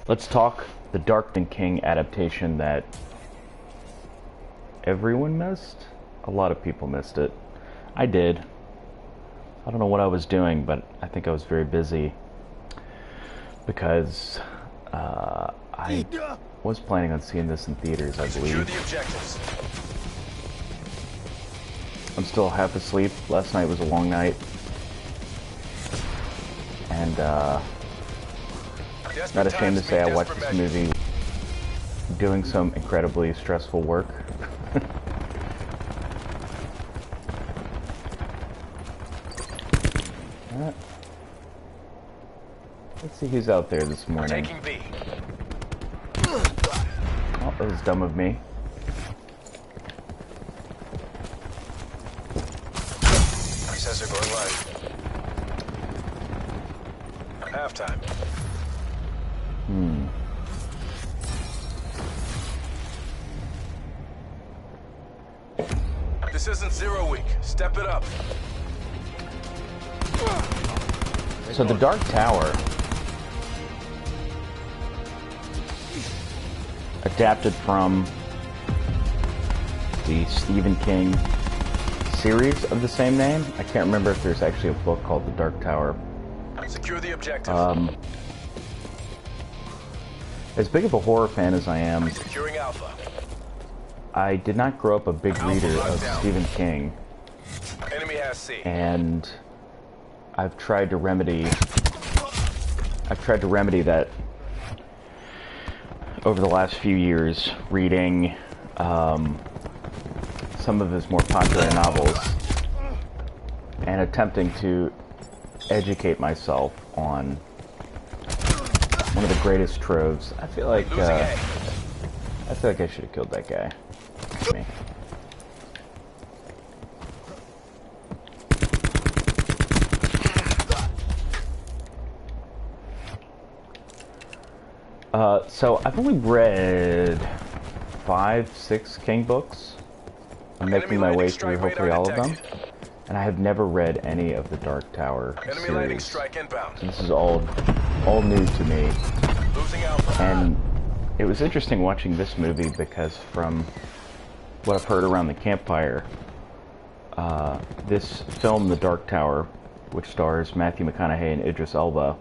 Let's talk the Dark King adaptation that everyone missed. A lot of people missed it. I did. I don't know what I was doing, but I think I was very busy because I was planning on seeing this in theaters, I believe. I'm still half asleep. Last night was a long night. And not ashamed to say I watched this movie doing some incredibly stressful work. Let's see who's out there this morning. Taking B. Oh, that was dumb of me. Sensor going live. Halftime. This isn't 0 week. Step it up. So the Dark Tower adapted from the Stephen King series of the same name. I can't remember if there's actually a book called The Dark Tower. Secure the objective. As big of a horror fan as I am, Securing Alpha. I did not grow up a big reader of Stephen King, Enemy has C. and I've tried to remedy that over the last few years, reading some of his more popular novels and attempting to educate myself on one of the greatest troves. I feel like I should have killed that guy. Me. So I've only read 5, 6 King books. I'm making my way through hopefully all of them. And I have never read any of the Dark Tower Enemy landing series. strike inbound. This is all new to me. Losing Alpha. And it was interesting watching this movie because from what I've heard around the campfire, this film, The Dark Tower, which stars Matthew McConaughey and Idris Elba,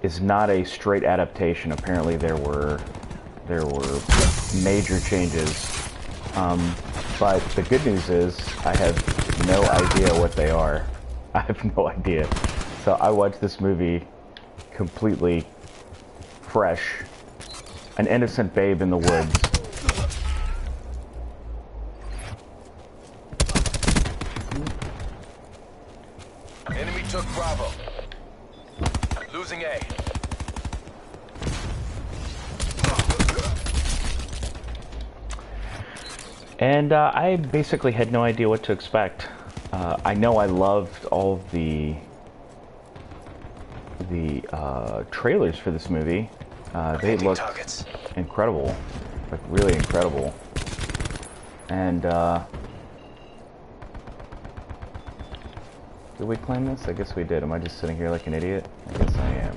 is not a straight adaptation. Apparently there were major changes. But the good news is I have no idea what they are. I have no idea. So I watched this movie completely fresh. An innocent babe in the woods. Enemy took Bravo. Losing A. And I basically had no idea what to expect. I know I loved all of the trailers for this movie. They looked incredible, like really incredible. And did we claim this? I guess we did. Am I just sitting here like an idiot? I guess I am.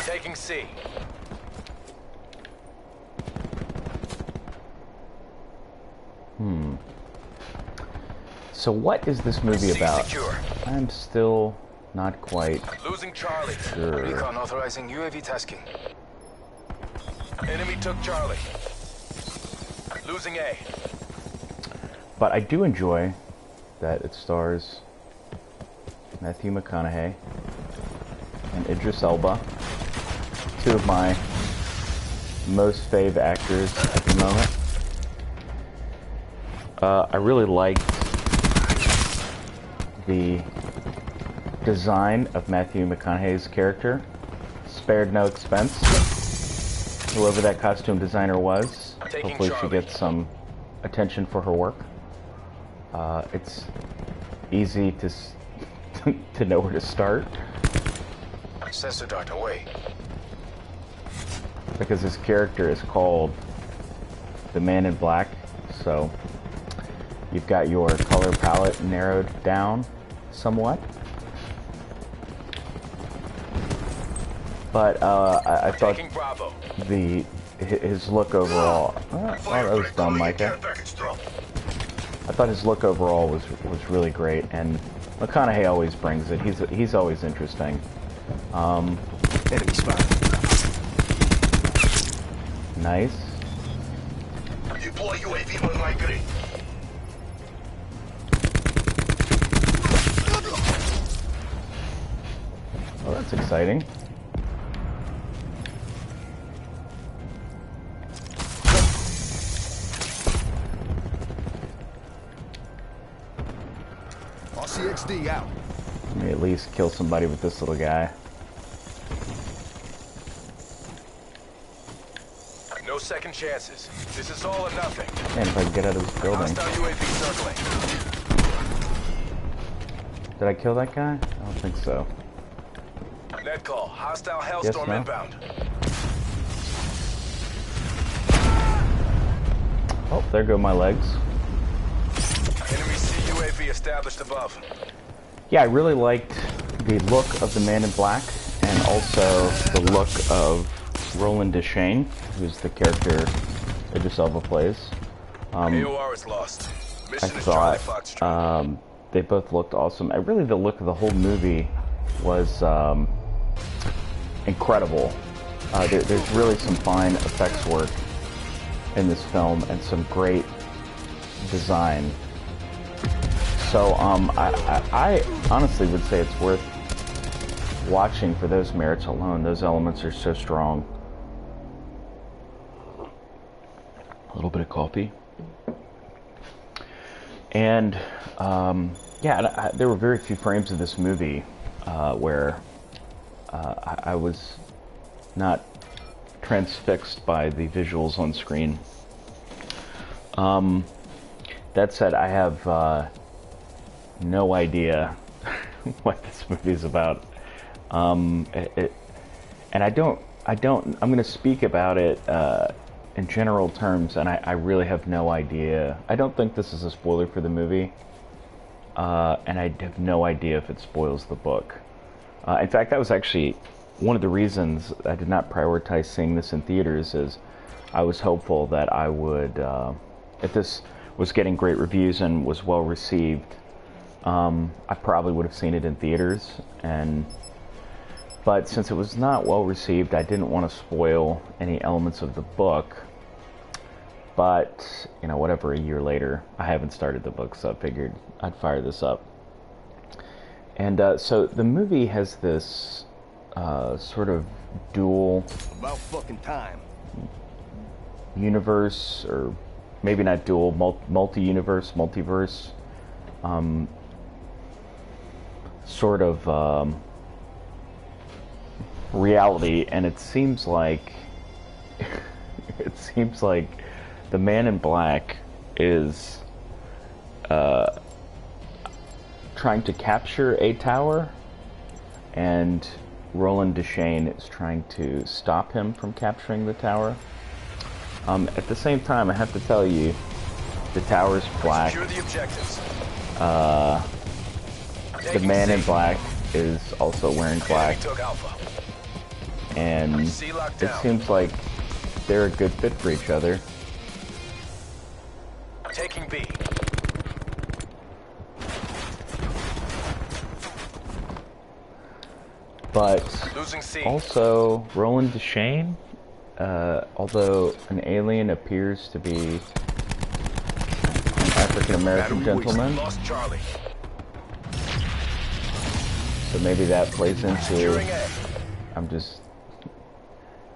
Taking C. So what is this movie C about? secure. I'm still not quite Losing Charlie. sure. Recon authorizing UAV tasking. Enemy took Charlie. Losing A. But I do enjoy that it stars Matthew McConaughey and Idris Elba, two of my most fave actors at the moment. I really liked the design of Matthew McConaughey's character. Spared no expense. Whoever that costume designer was, hopefully she gets some attention for her work. It's easy to know where to start. Sensor dart away. Because his character is called the Man in Black, so you've got your color palette narrowed down somewhat. But I thought his look overall. Oh, that was dumb, Micah. I thought his look overall was really great, and McConaughey always brings it. He's always interesting. Enemy spotted. Nice. Deploy UAV on my grid. Oh, that's exciting. RCXD out. Let me at least kill somebody with this little guy. No second chances. This is all or nothing. Man, if I can get out of this building. Hostile UAV circling. Did I kill that guy? I don't think so. Net call. Hostile Yes, Hellstorm no? inbound. Oh, there go my legs. Enemy CUAV established above. Yeah, I really liked the look of the Man in Black, and also the look of Roland Deschain, who's the character Idris Elba plays. AOR is lost. I Mission is Charlie thought Foxtrot. they both looked awesome. And really, the look of the whole movie was incredible. There's really some fine effects work in this film and some great design. So I honestly would say it's worth watching for those merits alone. Those elements are so strong. A little bit of coffee. And yeah, there were very few frames of this movie where I was not transfixed by the visuals on screen. That said, I have no idea what this movie is about. And I'm going to speak about it in general terms, and I really have no idea. I don't think this is a spoiler for the movie, and I have no idea if it spoils the book. In fact, that was actually one of the reasons I did not prioritize seeing this in theaters. Is I was hopeful that I would, if this was getting great reviews and was well received, I probably would have seen it in theaters. But since it was not well received, I didn't want to spoil any elements of the book. But, you know, whatever, a year later, I haven't started the book, so I figured I'd fire this up. And so the movie has this sort of dual About fucking time. universe, or maybe not dual, multi-universe, multiverse, sort of reality, and it seems like the Man in Black is trying to capture a tower, and Roland Deschain is trying to stop him from capturing the tower. At the same time, I have to tell you, the tower's black. Secure the objectives. The Man in Black is also wearing black, Enemy took Alpha. and C locked it down. seems like they're a good fit for each other. Taking B. But Losing C. also, Roland Deschain, although an alien, appears to be an African-American gentleman, Lost Charlie. so maybe that plays into... Securing A.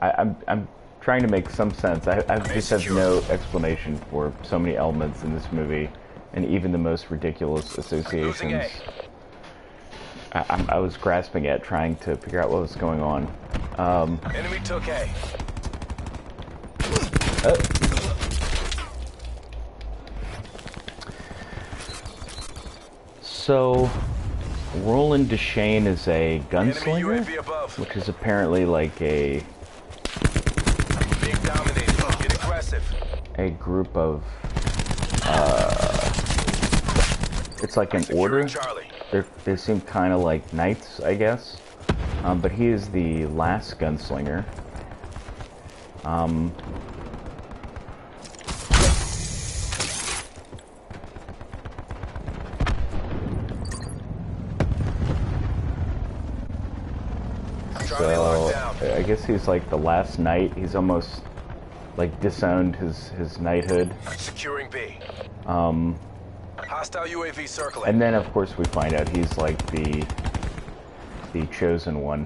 I'm trying to make some sense. I just have no explanation for so many elements in this movie, and even the most ridiculous Losing associations. A. I was grasping at trying to figure out what was going on. Enemy took A. So, Roland Deschain is a Enemy gunslinger, UAV above. which is apparently like Being dominated. Get aggressive. a group of, it's like an order. Securing Charlie. They seem kind of like knights, I guess. But he is the last gunslinger. Charlie locked down. I guess he's like the last knight. He's almost like disowned his knighthood. Securing B. Hostile UAV circling. And then of course we find out he's like the chosen one.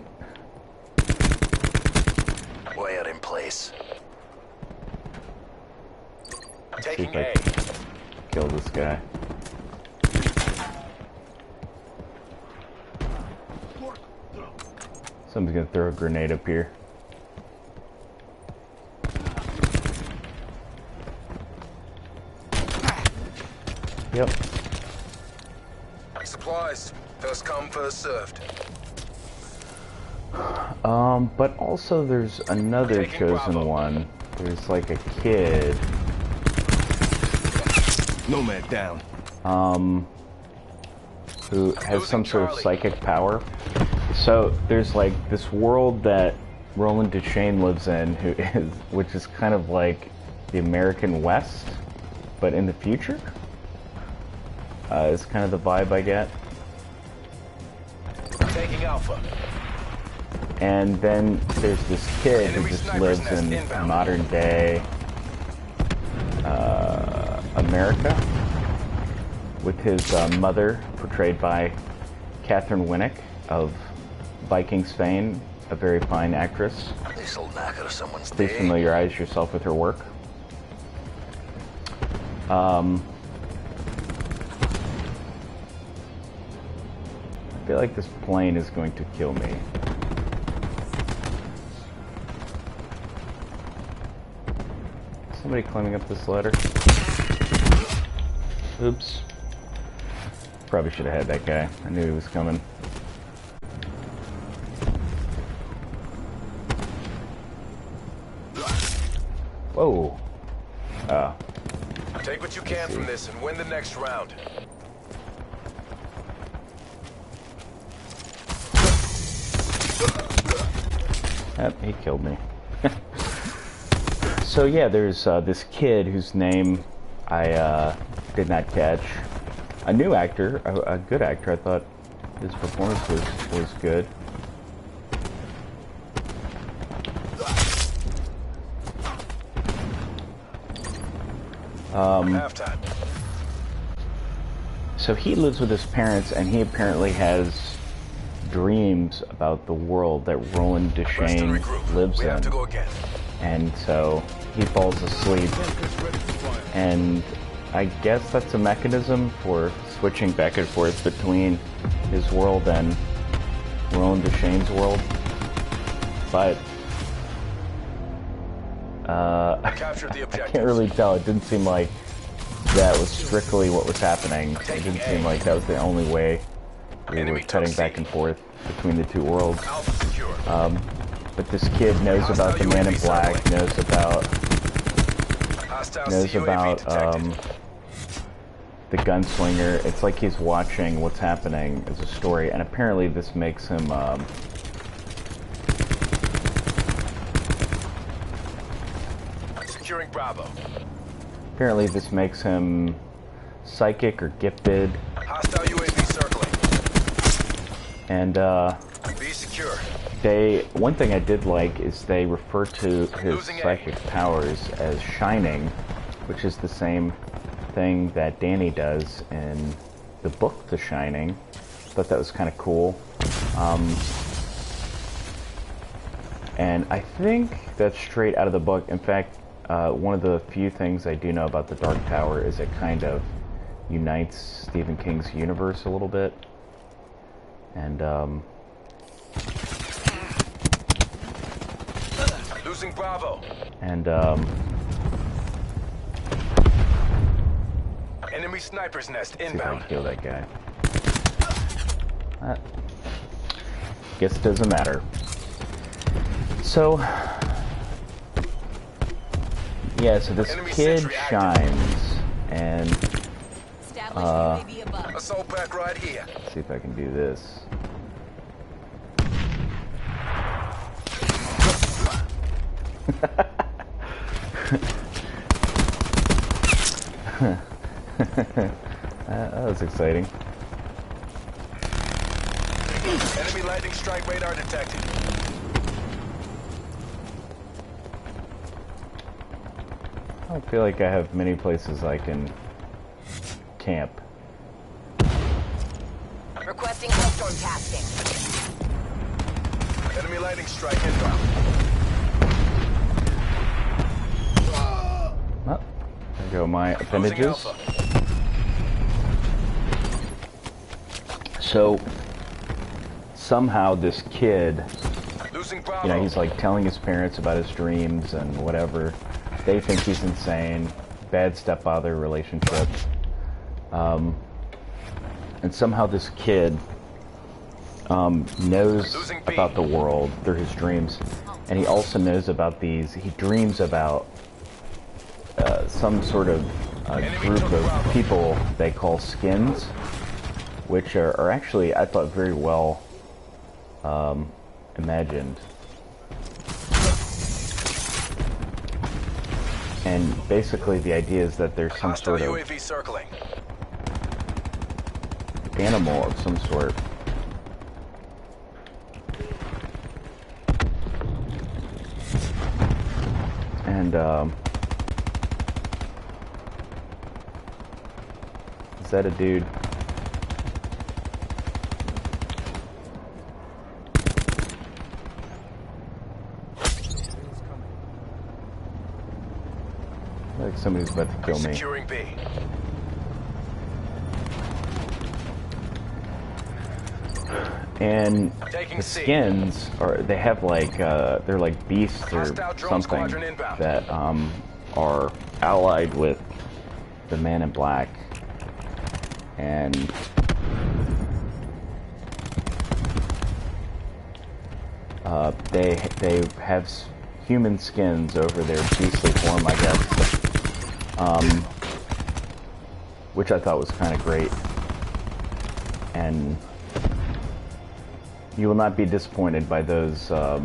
Way out in place. See Taking if I A. can kill this guy. Somebody's gonna throw a grenade up here. Yep. Supplies. First come, first served. But also there's another Taking chosen Bravo. one. There's like a kid, Nomad down. who has some sort of Charlie. psychic power. So there's like this world that Roland Deschain lives in, which is kind of like the American West, but in the future. Is kind of the vibe I get. Taking Alpha. And then there's this kid who Enemy just sniper's lives nest in inbound. modern day America with his mother, portrayed by Catherine Winnick of Vikings fame, a very fine actress. This'll knock out of someone's Please day. familiarize yourself with her work. I feel like this plane is going to kill me. Somebody climbing up this ladder. Oops. Probably should have had that guy. I knew he was coming. Whoa. Oh. Take what you can from this and win the next round. Yep, he killed me. So yeah, there's this kid whose name I did not catch. A new actor, a good actor. I thought his performance was good. Halftime. So he lives with his parents, and he apparently has dreams about the world that Roland Rest and Deschain regroup. lives We have to in. go again. And so he falls asleep, and I guess that's a mechanism for switching back and forth between his world and Roland Deschain's world. But Captured the I objective. can't really tell. It didn't seem like that was strictly what was happening. It didn't seem like that was the only way we were Enemy cutting took back C. and forth between the two worlds. Alpha secure. But this kid knows about the Man in Black, knows about Hostile knows CUAV about detected. the gunslinger. It's like he's watching what's happening as a story, and apparently this makes him Securing Bravo. apparently this makes him psychic or gifted, Hostile UAV circling. and Be secure. one thing I did like is they refer to his Losing A. psychic powers as shining, which is the same thing that Danny does in the book The Shining. Thought that was kind of cool. And I think that's straight out of the book. In fact, one of the few things I do know about the Dark Tower is it kind of unites Stephen King's universe a little bit. And Losing Bravo. and Enemy sniper's nest see if I can inbound. kill that guy. Guess it doesn't matter. So, yeah, so this Enemy kid sentry active. shines, and Assault pack right here. let's see if I can do this. That was exciting. Enemy lightning strike radar detected. I don't feel like I have many places I can camp. Requesting hellstorm tasking. Enemy lightning strike inbound. Oh, there go my Losing appendages. Alpha. So somehow this kid, Losing Bravo. you know, he's like telling his parents about his dreams and whatever. They think he's insane. Bad stepfather relationship. And somehow this kid knows Losing B. about the world through his dreams. And he also knows about these, he dreams about some sort of group of people they call skins, which are actually, I thought, very well imagined. And basically the idea is that there's some Hostile sort of UAV circling. animal of some sort. And is that a dude? Like somebody's about to kill me. Securing B. And Taking the C. skins they have like they're like beasts or Hostile drone something squadron inbound. that are allied with the Man in Black, and they have human skins over their beastly form, I guess, which I thought was kind of great. And you will not be disappointed by those, by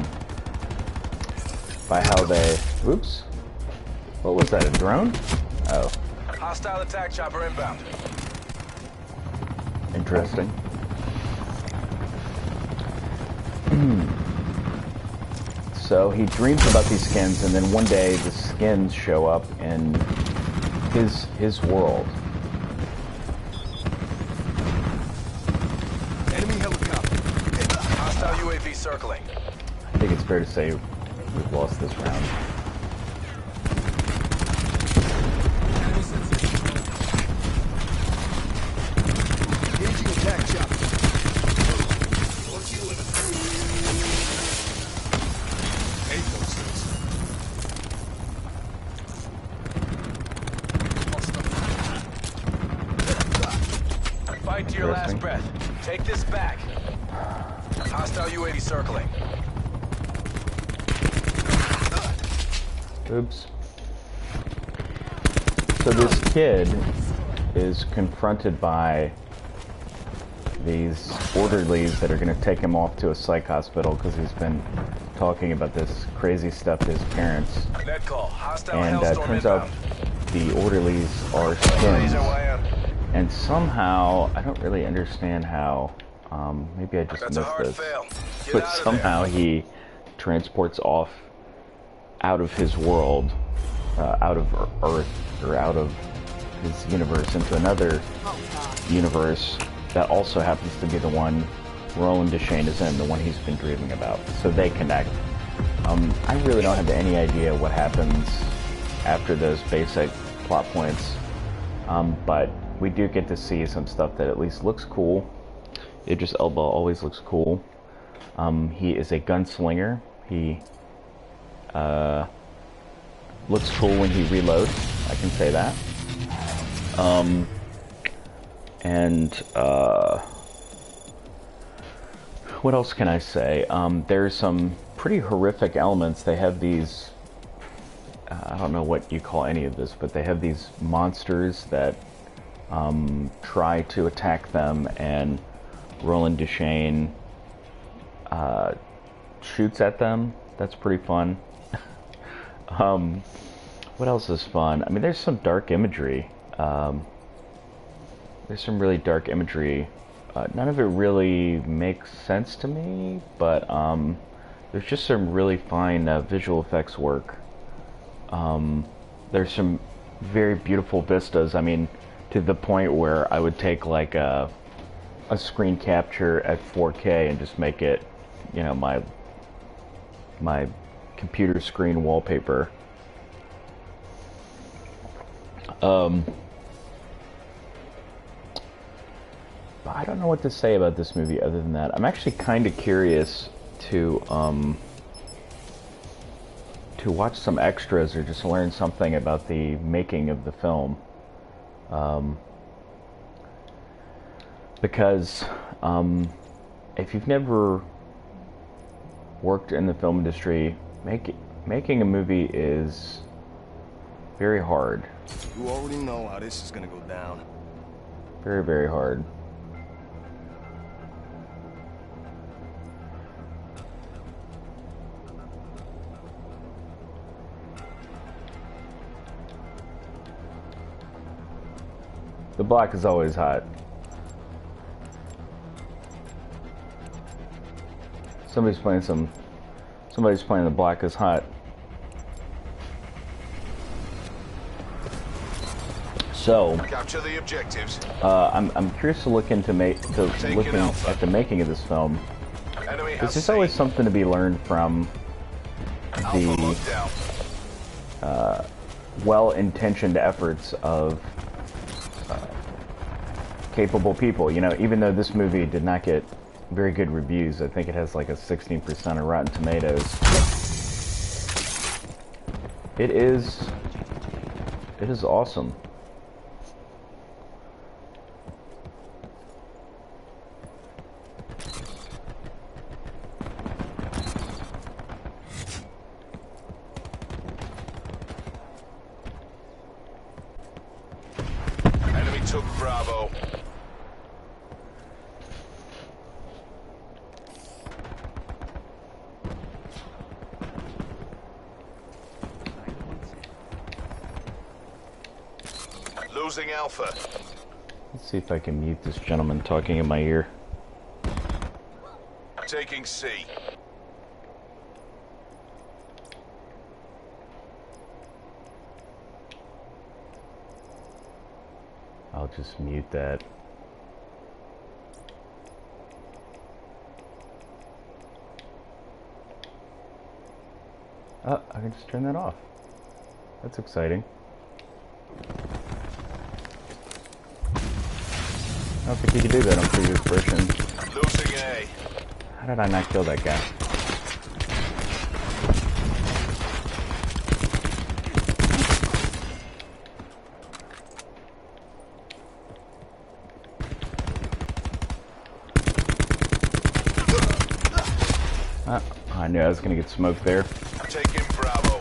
how they... Oops. What was that, a drone? Oh, Hostile attack chopper inbound. interesting. So he dreams about these skins, and then one day the skins show up in his world. Enemy helicopter. Hostile UAV circling. I think it's fair to say we've lost this round. Engaging attack chopper. Fight to your last Interesting. breath. Take this back. Hostile UAV circling. Oops. So this kid is confronted by these orderlies that are going to take him off to a psych hospital because he's been talking about this crazy stuff to his parents. Net call. Hostile And hellstorm turns out inbound. the orderlies are skins. And somehow, I don't really understand how, maybe I just That's a missed hard this, fail. Get but out of somehow he transports off out of his world, out of Earth, or out of his universe into another universe that also happens to be the one Roland Deschain is in, the one he's been dreaming about. So they connect. I really don't have any idea what happens after those basic plot points, but we do get to see some stuff that at least looks cool. Idris Elba always looks cool. He is a gunslinger. He looks cool when he reloads, I can say that. what else can I say? There's some pretty horrific elements. They have these, I don't know what you call any of this, but they have these monsters that try to attack them, and Roland Deschain shoots at them. That's pretty fun. What else is fun? I mean, there's some dark imagery. There's some really dark imagery. None of it really makes sense to me, but there's just some really fine visual effects work. There's some very beautiful vistas. I mean, to the point where I would take like a screen capture at 4K and just make it, you know, my computer screen wallpaper. But I don't know what to say about this movie other than that. I'm actually kind of curious to watch some extras or just learn something about the making of the film. Because if you've never worked in the film industry, making a movie is very hard. You already know how this is gonna go down. Very, very hard. The black is always hot. Somebody's playing The Black is Hot. So, Capture the objectives. I'm curious to look into looking at the making of this film. Enemy There's has always C. something to be learned from Alpha the locked down. well-intentioned efforts of capable people. You know, even though this movie did not get very good reviews, I think it has like a 16% on Rotten Tomatoes. It is awesome. Enemy took Bravo. Losing Alpha. Let's see if I can mute this gentleman talking in my ear. Taking C. I'll just mute that. Oh, I can just turn that off. That's exciting. I don't think you could do that on previous versions. Losing A. How did I not kill that guy? I knew I was gonna get smoked there. Taking Bravo.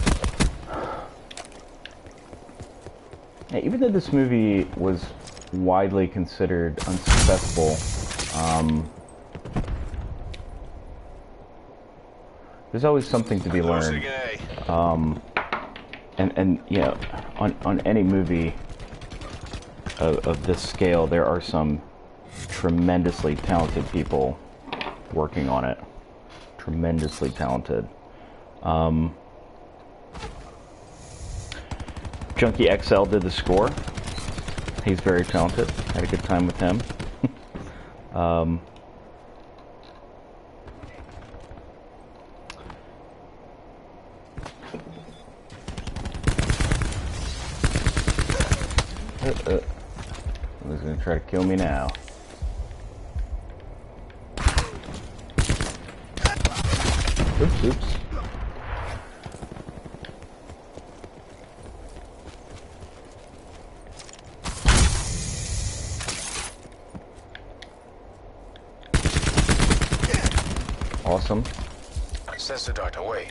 Yeah, even though this movie was widely considered unsuccessful, there's always something to be learned. Losing A. And you know, on any movie of this scale, there are some tremendously talented people working on it. Tremendously talented. Junkie XL did the score. He's very talented. Had a good time with him. He's gonna try to kill me now. Oops, oops. Awesome. Sensor dart away.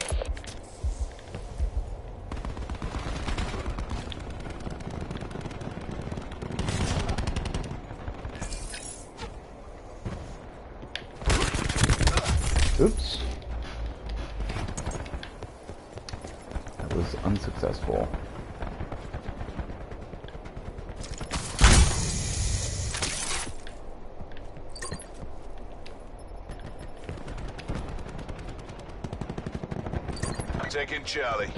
Oops. That was unsuccessful. Taking Charlie.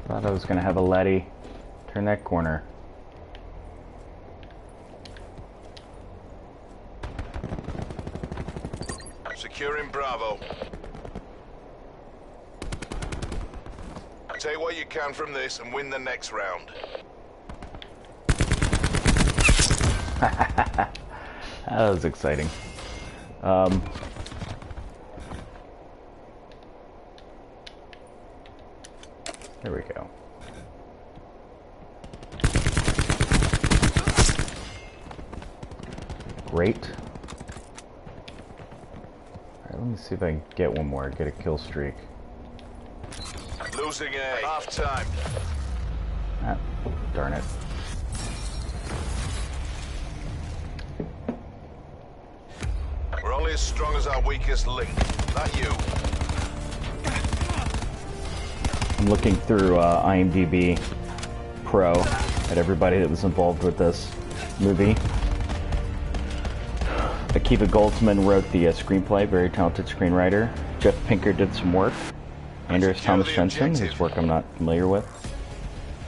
Thought I was gonna have a Letty turn that corner. Securing Bravo. Take what you can from this and win the next round. That was exciting. There we go. Great. Alright, let me see if I can get one more, get a kill streak. Losing A. Half time. Ah, darn it. We're only as strong as our weakest link. Not you. I'm looking through IMDb Pro at everybody that was involved with this movie. Akiva Goldsman wrote the screenplay, very talented screenwriter. Jeff Pinker did some work. Anders Thomas Jensen, whose work I'm not familiar with.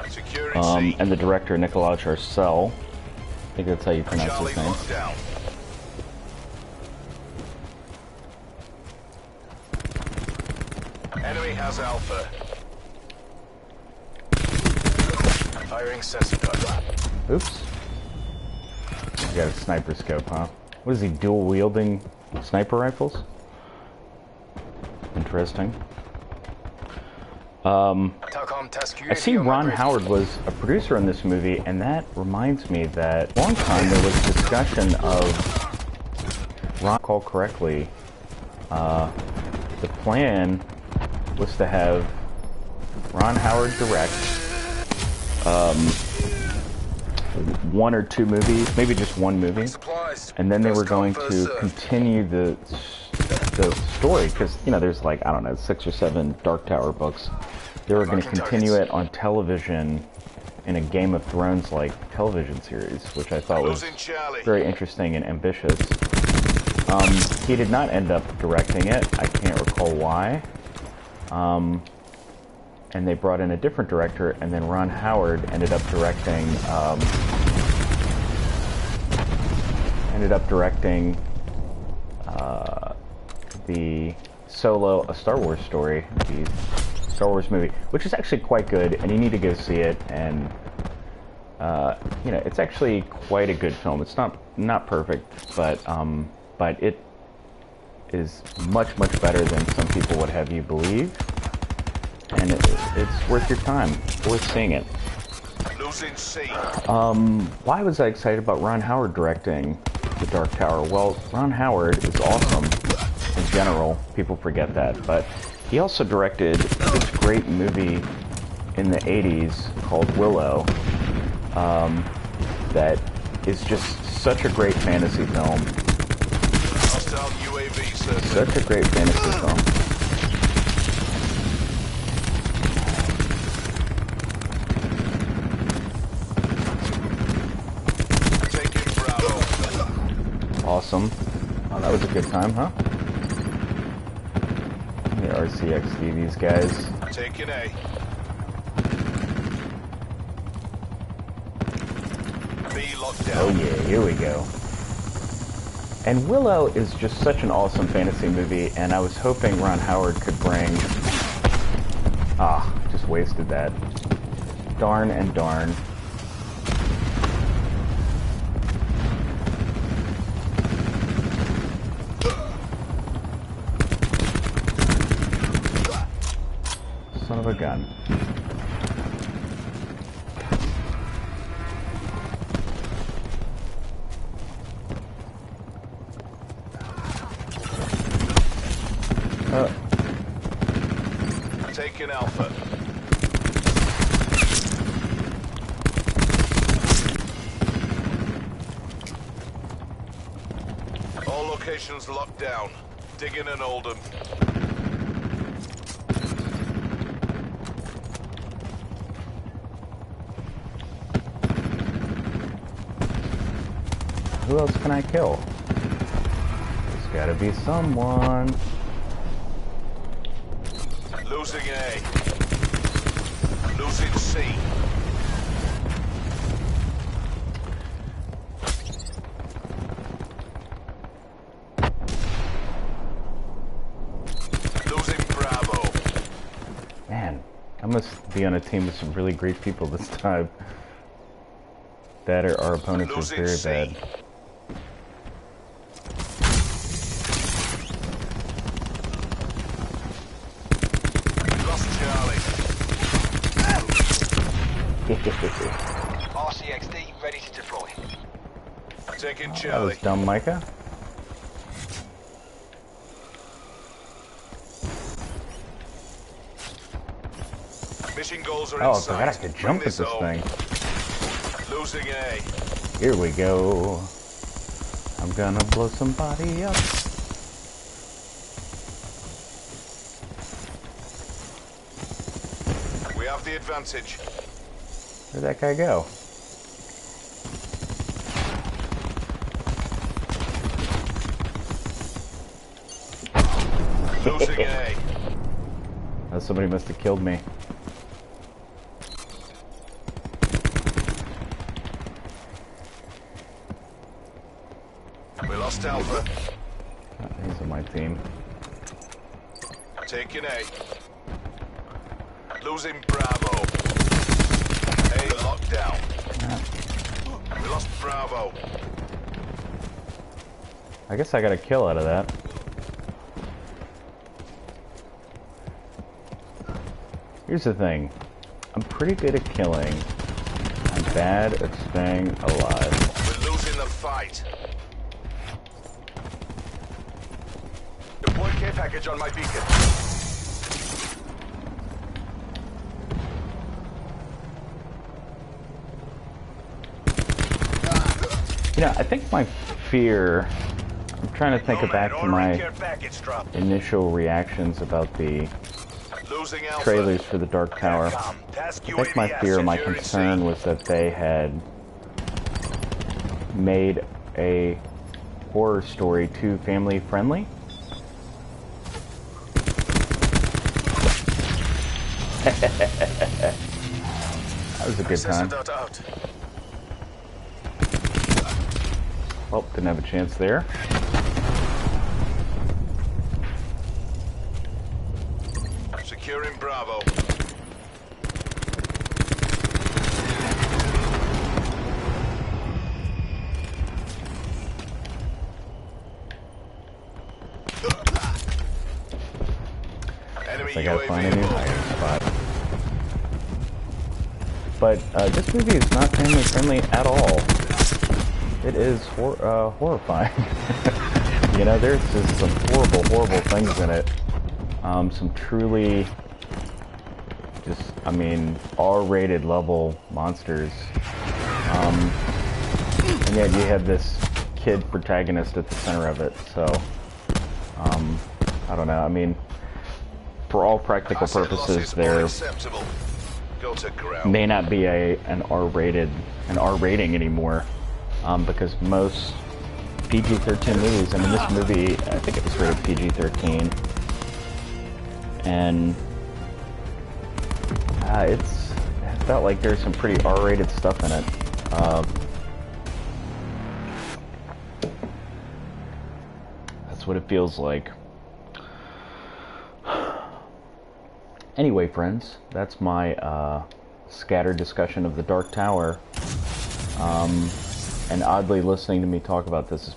Securing C. And the director, Nikolaj Arcel. I think that's how you pronounce Charlie his name. locked down. Enemy has Alpha. Firing sensor dart. Oops. You got a sniper scope, huh? What is he, dual-wielding sniper rifles? Interesting. Telcom task I see Ron Howard was a producer on this movie, and that reminds me that a long time there was discussion of, Ron recall correctly, the plan was to have Ron Howard direct one or two movies, maybe just one movie, and then they were going to continue the story, because, you know, there's like, I don't know, 6 or 7 Dark Tower books. They were going to continue it on television in a Game of Thrones-like television series, which I thought was very interesting and ambitious. He did not end up directing it. I can't recall why. And they brought in a different director, and then Ron Howard ended up directing the Solo: A Star Wars Story, the Star Wars movie, which is actually quite good, and you need to go see it. And you know, it's actually quite a good film. It's not perfect, but it is much better than some people would have you believe, and it's worth your time, worth seeing it. Losing C. Why was I excited about Ron Howard directing The Dark Tower? Well, Ron Howard is awesome in general. People forget that, but he also directed this great movie in the 80s called Willow, that is just such a great fantasy film. Hostile UAV surface. Such a great fantasy film. Taking Bravo. Awesome. Oh, that was a good time, huh? The RCXD, these guys. Taking A. B locked down. Oh yeah, here we go. And Willow is just such an awesome fantasy movie, and I was hoping Ron Howard could bring... just wasted that. Darn and darn. Son of a gun. taking Alpha. All locations locked down. Dig in and hold them. Who else can I kill? There's gotta be someone. Losing A. Losing C. Losing Bravo. Man, I must be on a team with some really great people this time. That or our opponents are Losing very C. bad. Lost Charlie. RCXD ready to deploy. Taking That Charlie. was dumb, Micah. Mission goals are Oh, I in forgot I sight. could jump Bring at this home. thing. Losing A. Here we go. I'm gonna blow somebody up. We have the advantage. Where'd that guy go? Losing A. Oh, somebody must have killed me. We lost Alpha. Oh, he's on my team. Taking A. Losing Bravo. A locked down. We lost Bravo. I guess I got a kill out of that. Here's the thing. I'm pretty good at killing. I'm bad at staying alive. We're losing the fight. Deploy care package on my beacon. You know, I think my fear... I'm trying to think back to my Care package drop. initial reactions about the Losing Alpha. trailers for the Dark Tower. I think my fear, my concern was that they had made a horror story too family friendly. That was a good time. Out. Oh, didn't have a chance there. Securing Bravo. Enemy I gotta find a new UAV. hiding spot. But this movie is not family friendly at all. It is horrifying. You know, there's just some horrible, horrible things in it. Some truly, just, I mean, R-rated level monsters. And yet you have this kid protagonist at the center of it, so, I don't know, I mean, for all practical Asset purposes, losses there unacceptable. Go to ground. may not be an R rating anymore, because most PG-13 movies, I mean, this movie, I think it was rated PG-13, and it felt like there's some pretty R-rated stuff in it. That's what it feels like. Anyway, friends, that's my scattered discussion of the Dark Tower. And oddly, listening to me talk about this is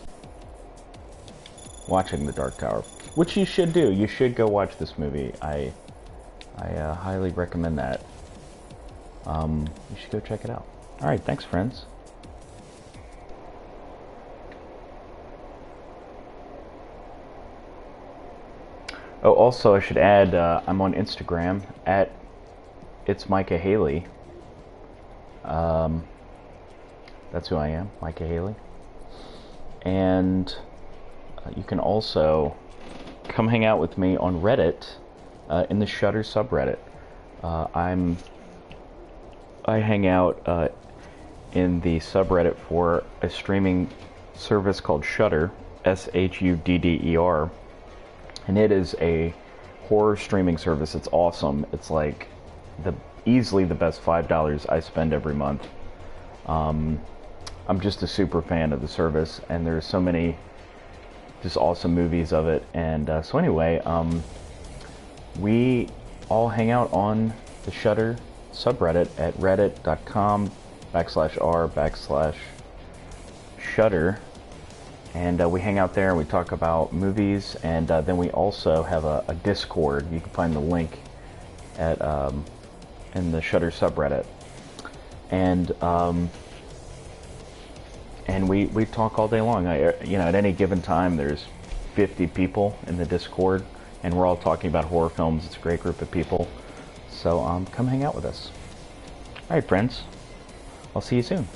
watching the Dark Tower, which you should do. You should go watch this movie. I highly recommend that. You should go check it out. All right, thanks, friends. Oh, also I should add, I'm on Instagram at It's Micah Haley. That's who I am, Micah Haley. And you can also come hang out with me on Reddit, in the Shudder subreddit. I hang out in the subreddit for a streaming service called Shudder, Shudder, and it is a horror streaming service. It's awesome. It's like easily the best $5 I spend every month. I'm just a super fan of the service, and there's so many just awesome movies of it. And so anyway, we all hang out on the Shudder subreddit at reddit.com/r/Shudder, and we hang out there and we talk about movies, and then we also have a Discord. You can find the link at in the Shudder subreddit, and we talk all day long. At any given time, there's 50 people in the Discord, and we're all talking about horror films. It's a great group of people. So come hang out with us. All right, friends. I'll see you soon.